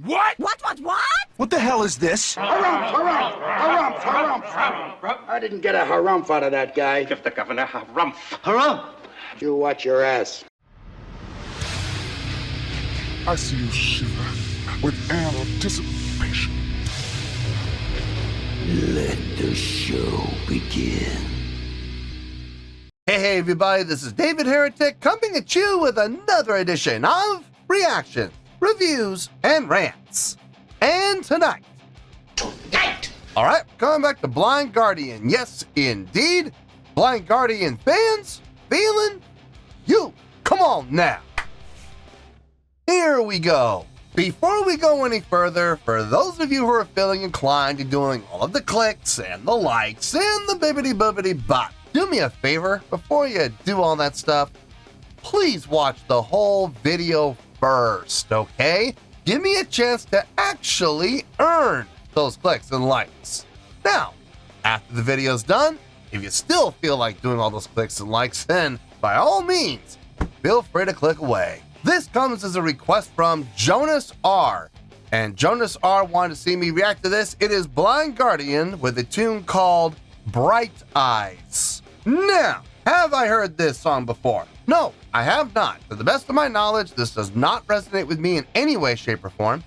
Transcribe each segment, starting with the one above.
What? What? What the hell is this? Harumph. I didn't get a harumph out of that guy. Give the governor harumph. Harumph! You watch your ass. I see you shiver with anticipation. Let the show begin. Hey everybody, this is David Heretic coming at you with another edition of Reaction, Reviews, and Rants. And tonight, alright, coming back to Blind Guardian. Yes, indeed, Blind Guardian fans, feeling you. Come on now. Here we go. Before we go any further, for those of you who are feeling inclined to doing all of the clicks and the likes and the bibbity-bobbity bop, do me a favor, before you do all that stuff, please watch the whole video first, okay? Give me a chance to actually earn those clicks and likes. Now, after the video's done, if you still feel like doing all those clicks and likes, then by all means, feel free to click away. This comes as a request from Jonas R. And Jonas R wanted to see me react to this. It is Blind Guardian with a tune called Bright Eyes. Now, have I heard this song before? No, I have not. To the best of my knowledge, this does not resonate with me in any way, shape, or form.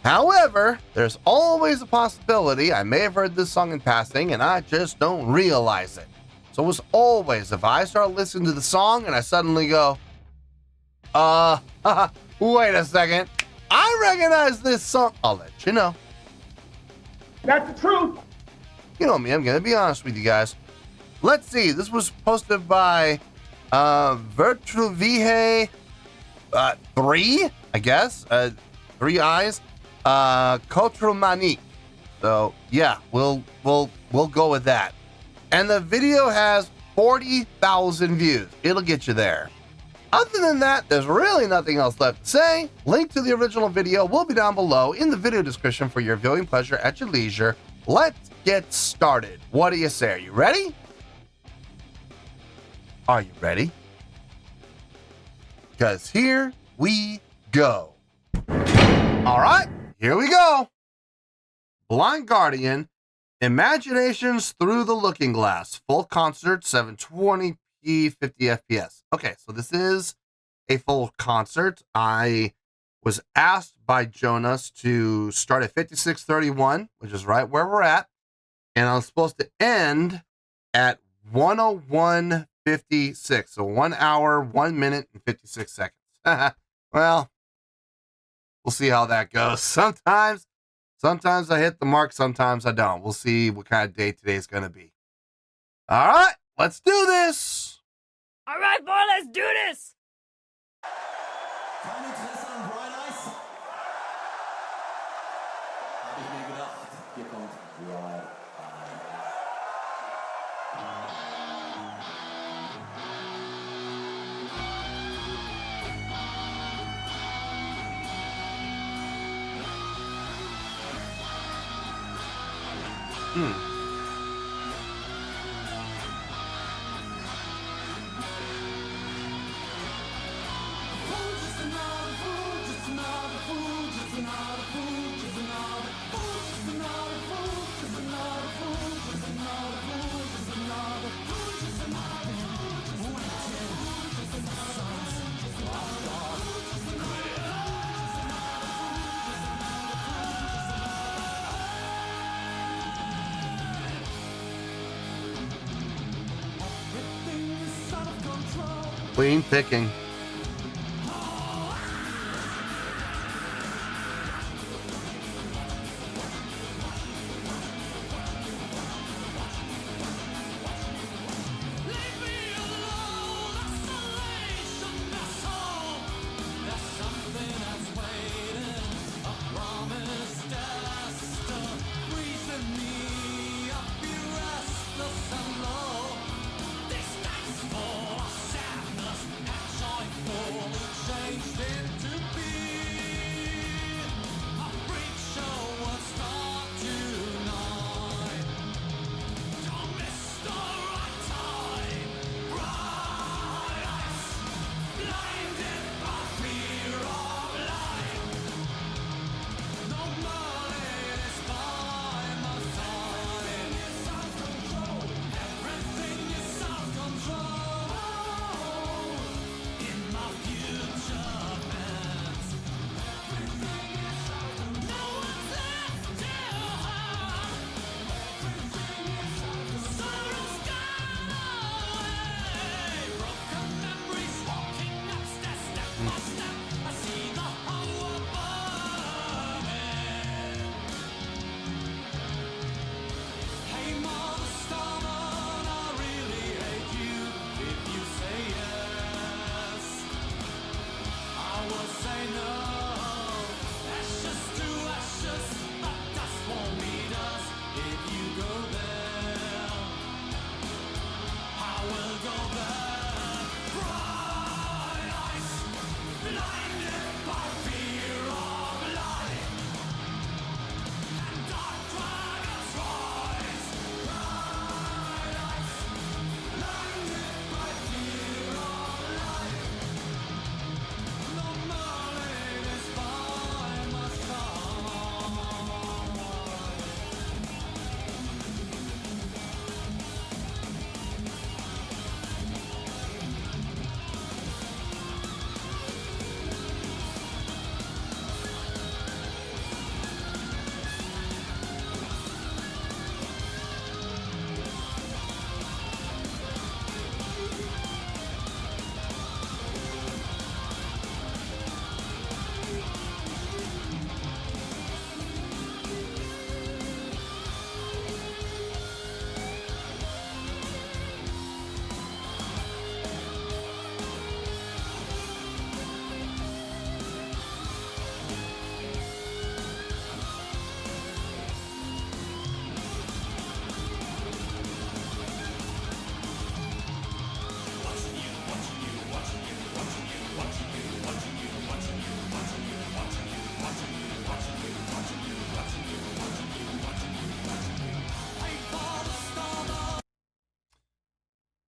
However, there's always a possibility I may have heard this song in passing and I just don't realize it. So as always, if I start listening to the song and I suddenly go, wait a second, I recognize this song, I'll let you know. That's the truth. You know me, I'm gonna be honest with you guys. Let's see, this was posted by Virtuvihe 3, I guess. 3 eyes. Cultural Manique. So yeah, we'll go with that. And the video has 40,000 views. It'll get you there. Other than that, there's really nothing else left to say. Link to the original video will be down below in the video description for your viewing pleasure at your leisure. Let's get started. What do you say? Are you ready? Are you ready? Because here we go. All right, here we go. Blind Guardian, Imaginations Through the Looking Glass, full concert, 720p, 50 FPS. Okay, so this is a full concert. I was asked by Jonas to start at 56:31, which is right where we're at, and I was supposed to end at 101:56, so 1 hour, 1 minute, and 56 seconds. Well, we'll see how that goes. Sometimes I hit the mark, sometimes I don't. We'll see what kind of day today's going to be. All right, let's do this. All right, boy, let's do this. Clean picking.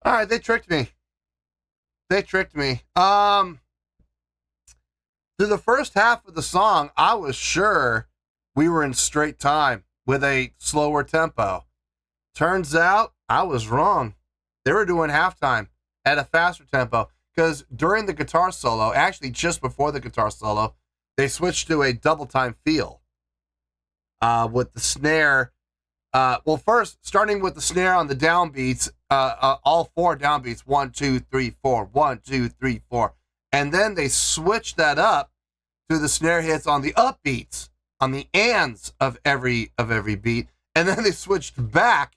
All right, they tricked me. They tricked me. Through the first half of the song, I was sure we were in straight time with a slower tempo. Turns out I was wrong. They were doing halftime at a faster tempo because during the guitar solo, actually just before the guitar solo, they switched to a double time feel with the snare. Well, first, starting with the snare on the downbeats, all 4 downbeats, 1, 2, 3, 4, 1, 2, 3, 4. And then they switched that up to the snare hits on the upbeats, on the ands of every beat. And then they switched back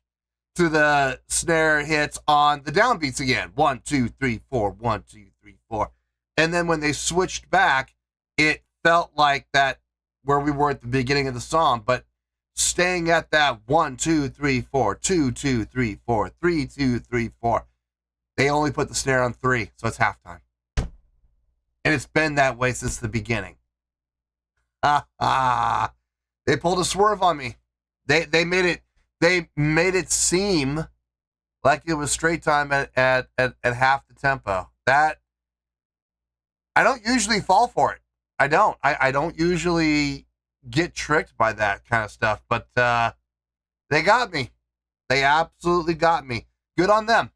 to the snare hits on the downbeats again. 1, 2, 3, 4, 1, 2, 3, 4. And then when they switched back, it felt like that where we were at the beginning of the song, but staying at that 1, 2, 3, 4, 2, 2, 3, 4, 3, 2, 3, 4. They only put the snare on 3, so it's halftime. And it's been that way since the beginning. They pulled a swerve on me. They made it seem like it was straight time at half the tempo. That I don't usually fall for it. I don't usually get tricked by that kind of stuff, but they got me. They absolutely got me. Good on them.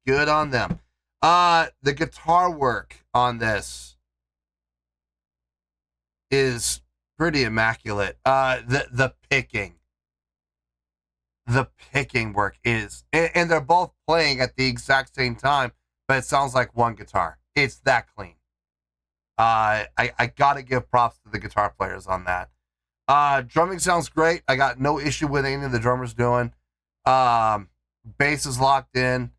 Good on them. The guitar work on this is pretty immaculate. The picking work is, and they're both playing at the exact same time, but it sounds like one guitar. It's that clean. I gotta give props to the guitar players on that. Drumming sounds great. I got no issue with anything the drummer's doing. Bass is locked in.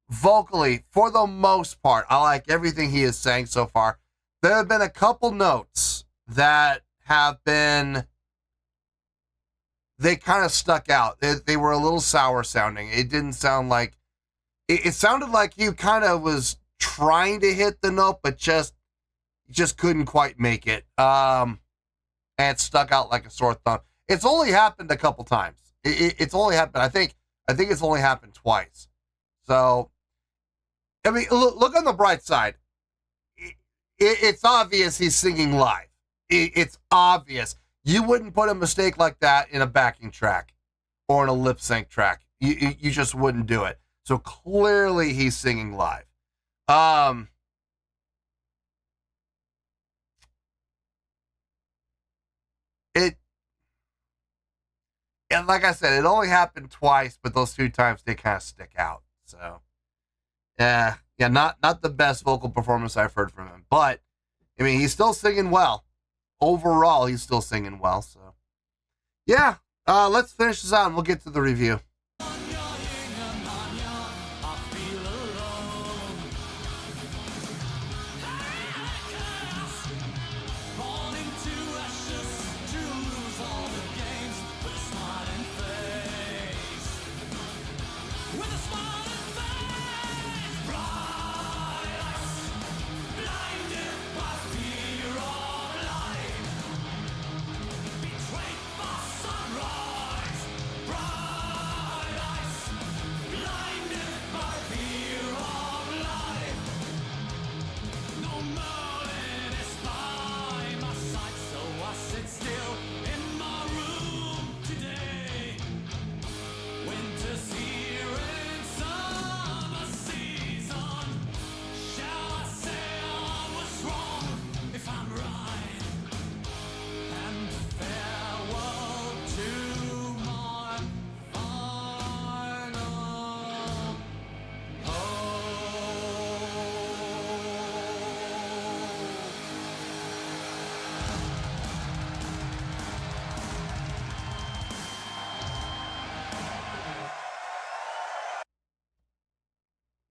Vocally, for the most part, I like everything he is saying so far. There have been a couple notes that have been, they kind of stuck out. They were a little sour sounding. It didn't sound like, it sounded like he kind of was trying to hit the note, but just couldn't quite make it. And it stuck out like a sore thumb. It's only happened a couple times. It's only happened, I think it's only happened twice. So, I mean, look on the bright side. It's obvious he's singing live. It's obvious. You wouldn't put a mistake like that in a backing track or in a lip sync track. You just wouldn't do it. So clearly he's singing live. And like I said, it only happened twice, but those 2 times they kind of stick out. So, yeah, not the best vocal performance I've heard from him, but I mean, he's still singing well. Overall, he's still singing well. So, yeah, let's finish this out and we'll get to the review.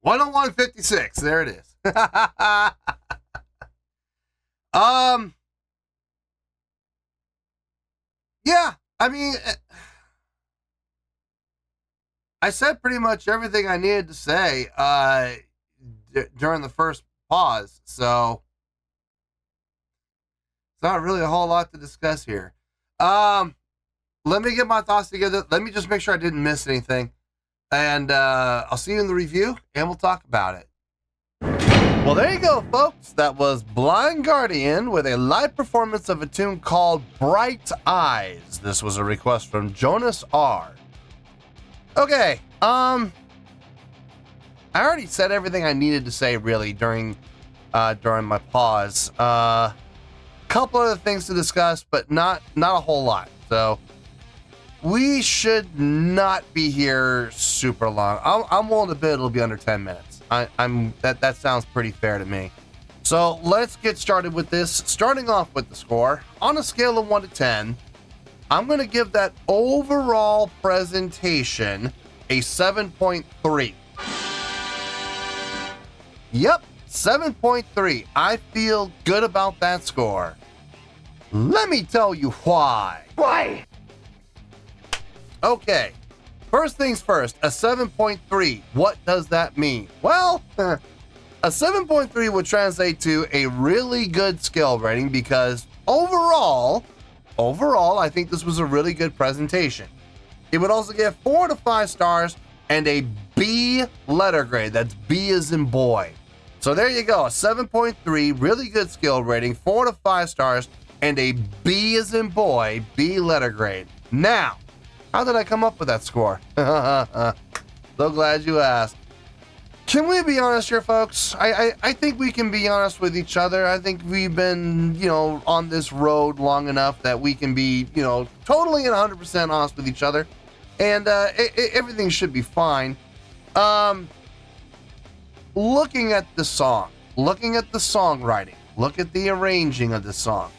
$101.56. There it is. Yeah, I mean, I said pretty much everything I needed to say during the first pause, so it's not really a whole lot to discuss here. Let me get my thoughts together. Let me just make sure I didn't miss anything. and I'll see you in the review, and we'll talk about it. Well, there you go, folks. That was Blind Guardian with a live performance of a tune called Bright Eyes. This was a request from Jonas R. Okay, I already said everything I needed to say, really, during my pause. Couple other things to discuss, but not a whole lot. So we should not be here super long. I'm willing to bet it'll be under 10 minutes. That sounds pretty fair to me. So let's get started with this. Starting off with the score on a scale of 1 to 10, I'm going to give that overall presentation a 7.3. Yep, 7.3. I feel good about that score. Let me tell you why. Why? Okay, first things first, a 7.3. What does that mean? Well, a 7.3 would translate to a really good skill rating because overall, I think this was a really good presentation. It would also get 4 to 5 stars and a B letter grade. That's B as in boy. So there you go, a 7.3, really good skill rating, 4 to 5 stars, and a B as in boy, B letter grade. Now, how did I come up with that score? So glad you asked. Can we be honest here, folks? I think we can be honest with each other. I think we've been, on this road long enough that we can be, totally and 100% honest with each other. And everything should be fine. Looking at the song, looking at the songwriting, look at the arranging of the song.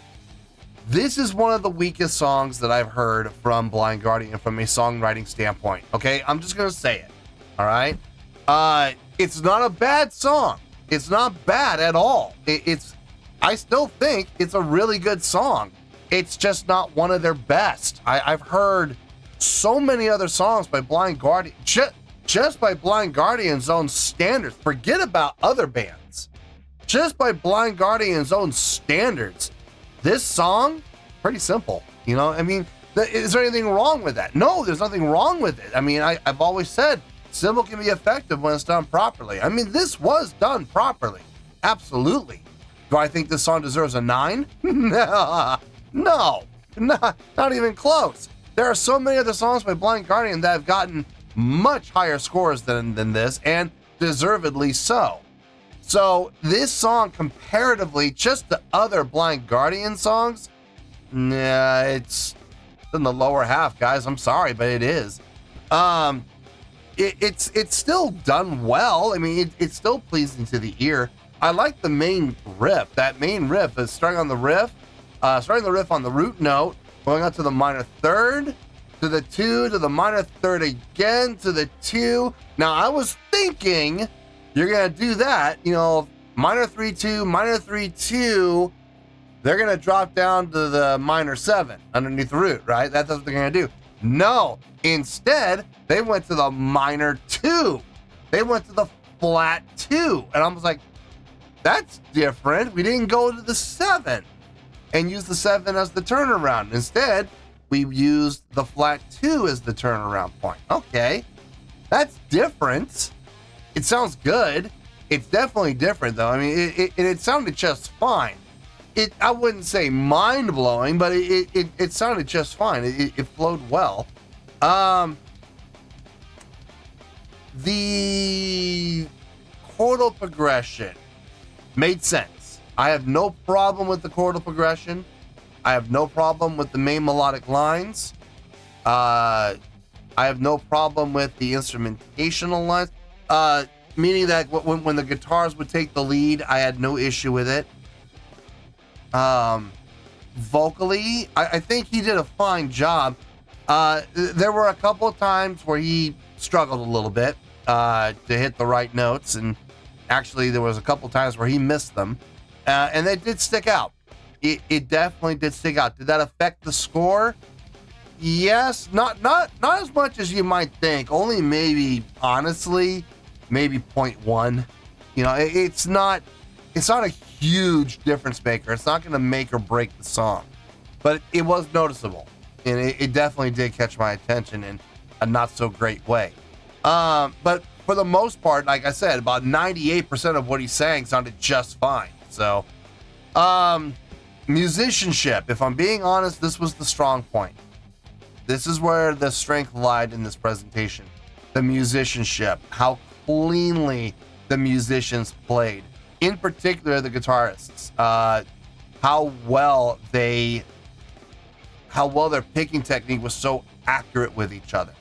This is one of the weakest songs that I've heard from Blind Guardian from a songwriting standpoint. Okay, I'm just gonna say it. All right, it's not a bad song. It's not bad at all. I still think it's a really good song. It's just not one of their best. I've heard so many other songs by Blind Guardian, just by Blind Guardian's own standards. Forget about other bands. Just by Blind Guardian's own standards, this song, pretty simple. Is there anything wrong with that? No, there's nothing wrong with it. I mean, I've always said simple can be effective when it's done properly. I mean, this was done properly. Absolutely. Do I think this song deserves a 9? No, not even close. There are so many other songs by Blind Guardian that have gotten much higher scores than this, and deservedly so. So this song, comparatively, just to other Blind Guardian songs, it's in the lower half, guys. I'm sorry, but it is. It's still done well. I mean, it's still pleasing to the ear. I like the main riff. That main riff is starting the riff on the root note, going up to the minor third, to the 2, to the minor third again, to the 2. Now, I was thinking you're going to do that, minor 3, 2, minor 3, 2. They're going to drop down to the minor 7 underneath the root, right? That's what they're going to do. No, instead, they went to the minor 2. They went to the flat 2. And I was like, that's different. We didn't go to the 7 and use the 7 as the turnaround. Instead, we used the flat 2 as the turnaround point. Okay, that's different. It sounds good. It's definitely different, though. I mean, it sounded just fine. I wouldn't say mind-blowing, but it sounded just fine. It flowed well. The chordal progression made sense. I have no problem with the chordal progression. I have no problem with the main melodic lines. I have no problem with the instrumentational lines. Meaning that when the guitars would take the lead, I had no issue with it. Vocally, I think he did a fine job. There were a couple of times where he struggled a little bit to hit the right notes, and actually there was a couple of times where he missed them, and they did stick out. It definitely did stick out. Did that affect the score? Yes, not as much as you might think. Only maybe, honestly, maybe 0.1. It's not a huge difference maker. It's not going to make or break the song, but it was noticeable, and it definitely did catch my attention in a not so great way. But for the most part, like I said, about 98% of what he sang sounded just fine. So, musicianship, if I'm being honest, this was the strong point. This is where the strength lied in this presentation. The musicianship, how cleanly the musicians played. In particular, the guitarists, how well their picking technique was so accurate with each other.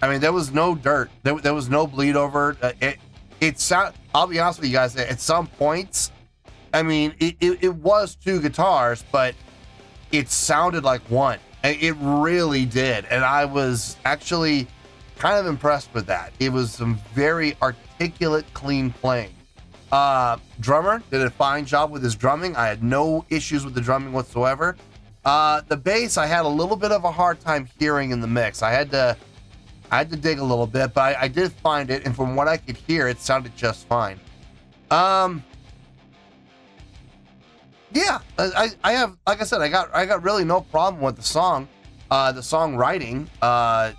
I mean, there was no dirt. There was no bleed over. I'll be honest with you guys, at some points, I mean, it was two guitars, but it sounded like one. It really did. And I was actually kind of impressed with that. It was some very articulate, clean playing. Drummer did a fine job with his drumming. I had no issues with the drumming whatsoever. The bass, I had a little bit of a hard time hearing in the mix. I had to dig a little bit, but I did find it, and from what I could hear, it sounded just fine. Yeah, I have, like I said, I got really no problem with the song. The songwriting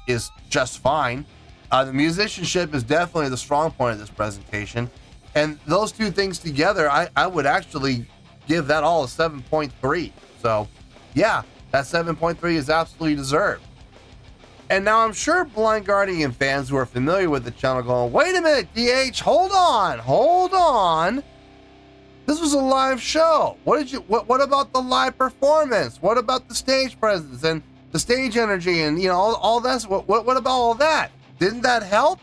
is just fine. The musicianship is definitely the strong point of this presentation, and those two things together, I would actually give that all a 7.3. So, yeah, that 7.3 is absolutely deserved. And now I'm sure blind Guardian fans who are familiar with the channel going, wait a minute, DH, hold on. This was a live show. What about the live performance? What about the stage presence and the stage energy and, all that? What about all that? Didn't that help?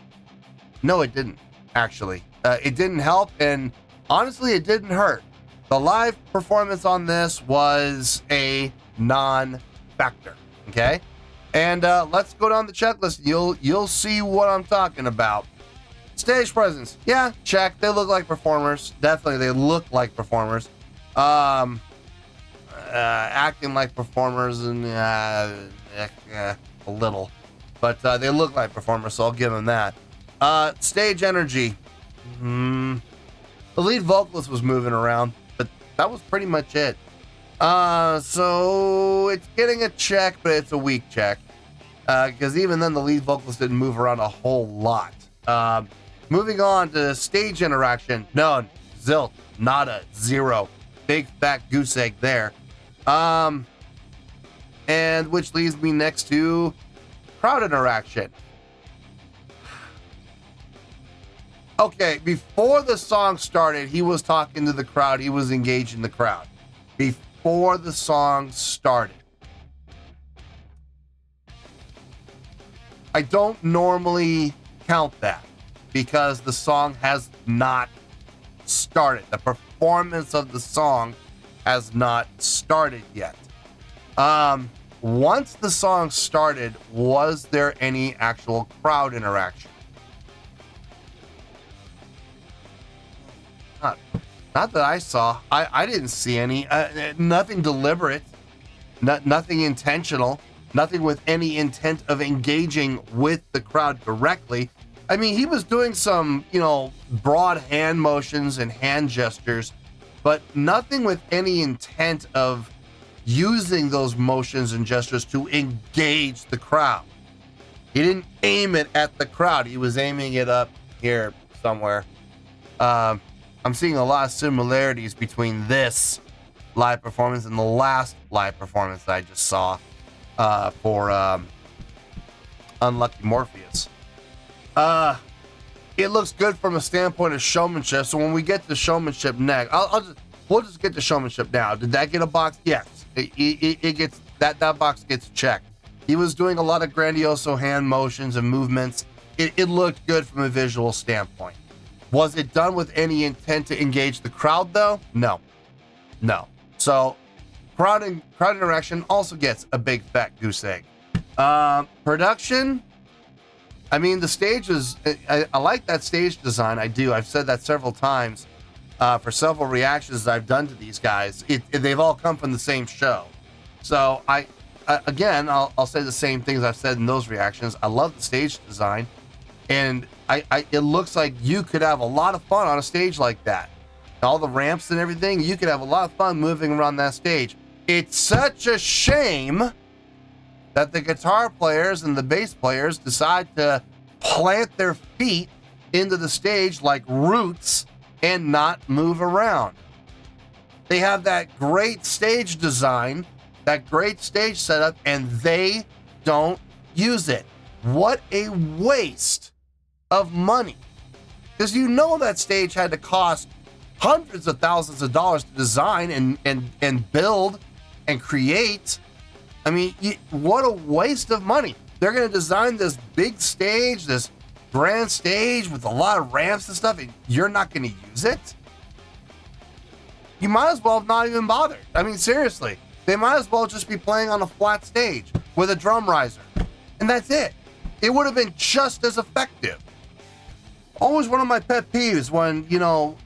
No, it didn't, actually. It didn't help, and honestly, it didn't hurt. The live performance on this was a non-factor, okay? And let's go down the checklist. You'll see what I'm talking about. Stage presence, yeah, check. They look like performers. Definitely, they look like performers. Acting like performers, and a little, but they look like performers, so I'll give them that. Stage energy. The lead vocalist was moving around, but that was pretty much it. So it's getting a check, but it's a weak check. Because even then, the lead vocalist didn't move around a whole lot. Moving on to stage interaction. None. Zilch. Nada. Zero. Big fat goose egg there. And which leads me next to crowd interaction. Okay, before the song started, he was talking to the crowd. He was engaging the crowd. Before the song started. I don't normally count that because the song has not started. The performance of the song has not started yet. Once the song started, was there any actual crowd interaction? Not that I saw. I didn't see any. Nothing deliberate. Nothing intentional. Nothing with any intent of engaging with the crowd directly. I mean, he was doing some, broad hand motions and hand gestures, but nothing with any intent of using those motions and gestures to engage the crowd. He didn't aim it at the crowd. He was aiming it up here somewhere. I'm seeing a lot of similarities between this live performance and the last live performance that I just saw for Unlucky Morpheus. It looks good from a standpoint of showmanship. So when we get to showmanship next, we'll just get to showmanship now. Did that get a box? Yes. It gets that box gets checked. He was doing a lot of grandioso hand motions and movements. It looked good from a visual standpoint. Was it done with any intent to engage the crowd though? No. So crowd interaction also gets a big fat goose egg. Production. I mean, the stage is, I like that stage design. I do. I've said that several times for several reactions I've done to these guys. They've all come from the same show. So I'll say the same things I've said in those reactions. I love the stage design. And it looks like you could have a lot of fun on a stage like that. All the ramps and everything, you could have a lot of fun moving around that stage. It's such a shame that the guitar players and the bass players decide to plant their feet into the stage like roots and not move around. They have that great stage design, that great stage setup, and they don't use it. What a waste of money. Because you know that stage had to cost hundreds of thousands of dollars to design and build and create. I mean, what a waste of money. They're going to design this big stage, this grand stage with a lot of ramps and stuff, and you're not going to use it? You might as well have not even bothered. I mean, seriously, they might as well just be playing on a flat stage with a drum riser, and that's it. It would have been just as effective. Always one of my pet peeves when,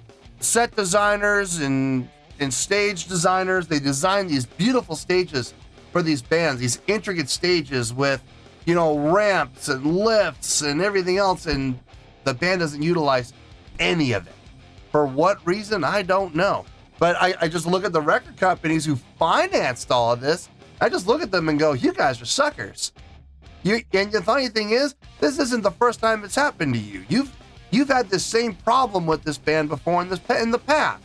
set designers and stage designers, they design these beautiful stages for these bands, these intricate stages with, ramps and lifts and everything else, and the band doesn't utilize any of it. For what reason, I don't know. But I just look at the record companies who financed all of this. I just look at them and go, you guys are suckers. And the funny thing is, this isn't the first time it's happened to you. You've had the same problem with this band before in the past.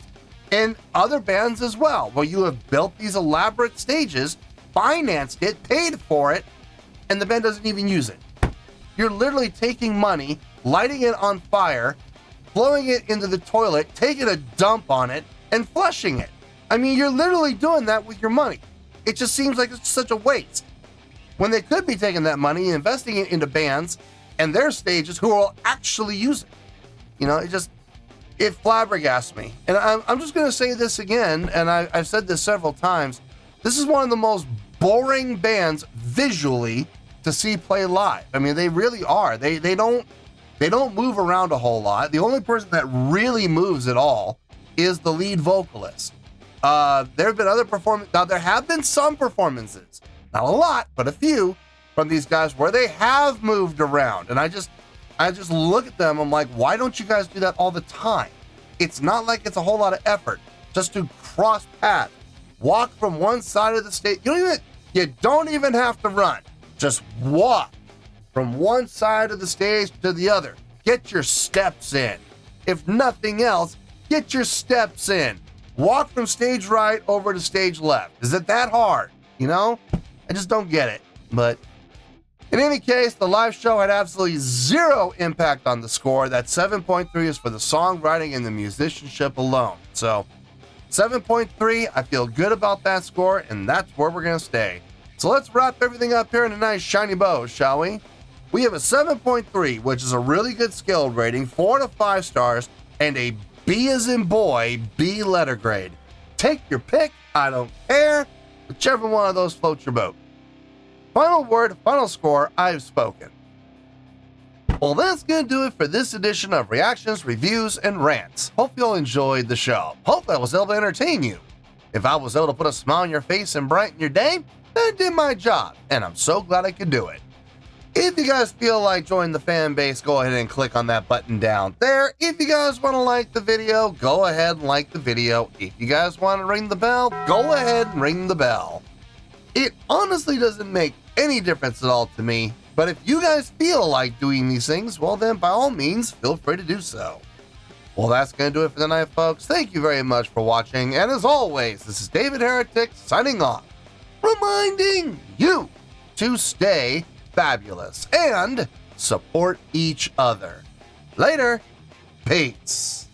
And other bands as well, where you have built these elaborate stages, financed it, paid for it, and the band doesn't even use it. You're literally taking money, lighting it on fire, blowing it into the toilet, taking a dump on it, and flushing it. I mean, you're literally doing that with your money. It just seems like it's such a waste. When they could be taking that money and investing it into bands and their stages who will actually use it. It flabbergasts me. And I'm just going to say this again, and I've said this several times. This is one of the most boring bands visually to see play live. I mean, they really are. They don't move around a whole lot. The only person that really moves at all is the lead vocalist. There have been other performances. Now, there have been some performances, not a lot, but a few from these guys where they have moved around. And I just look at them. I'm like, why don't you guys do that all the time? It's not like it's a whole lot of effort just to cross paths, walk from one side of the stage. You don't even have to run. Just walk from one side of the stage to the other. Get your steps in. If nothing else, get your steps in. Walk from stage right over to stage left. Is it that hard? I just don't get it. But in any case, the live show had absolutely zero impact on the score. That 7.3 is for the songwriting and the musicianship alone. So 7.3, I feel good about that score, and that's where we're going to stay. So let's wrap everything up here in a nice shiny bow, shall we? We have a 7.3, which is a really good skill rating, 4 to 5 stars, and a B as in boy, B letter grade. Take your pick, I don't care. Whichever one of those floats your boat. Final word, final score, I've spoken. Well, that's going to do it for this edition of Reactions, Reviews, and Rants. Hope you all enjoyed the show. Hope I was able to entertain you. If I was able to put a smile on your face and brighten your day, then I did my job, and I'm so glad I could do it. If you guys feel like joining the fan base, go ahead and click on that button down there. If you guys want to like the video, go ahead and like the video. If you guys want to ring the bell, go ahead and ring the bell. It honestly doesn't make any difference at all to me, but if you guys feel like doing these things, well then by all means, feel free to do so. Well, that's going to do it for tonight, folks. Thank you very much for watching, and as always, this is David Heretic signing off, reminding you to stay fabulous and support each other. Later. Peace.